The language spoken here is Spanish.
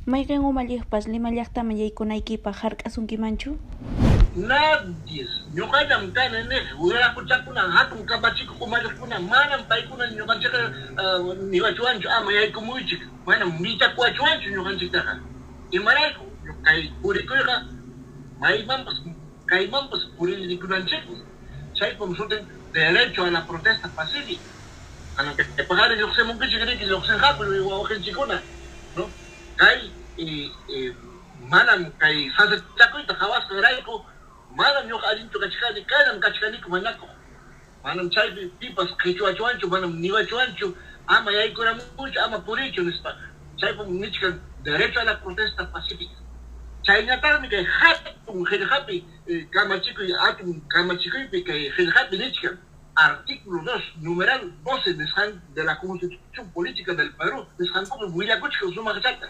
Mayqin umalliqpas limallaqtama yaykunaykipaq hark'asunkimanchu? Nadie. Ñuqallam kani niq, wiraquchakunan hatun kamachikuq umalliqkunan manam paykuna ñuqanchikqa niwachuwanchu ama yaykumuychik, manam michakuwachuwanchu ñuqanchiktaqa. Imarayku kay purikuyqa kaymanpas puririkunanchikmi. Chaypam sutin derecho a la protesta pacífica. Kanan kaypaqari lluqsimunkichik riki lluqsinqapi wawqinchikkuna, ¿no? Kay manam kay sasachakuyta qhawasqanrayku manam ñuqa allinchu kachkani, kanan kachkaniku manakuq. Manam chaypi pipas qhichwachuwanchu, manam niwachuwanchu, ama yaykuramuychu, ama puriychu nispa. Chaypam nichkan derecho a la protesta pacífica. Chaynataqmi kay hatun qillqapi kamachikuypi kay qillqapi nichkan artículo 2, numeral 12 de la Constitución Política del Perú, nisqankupi willakuchkan sumaq chayta.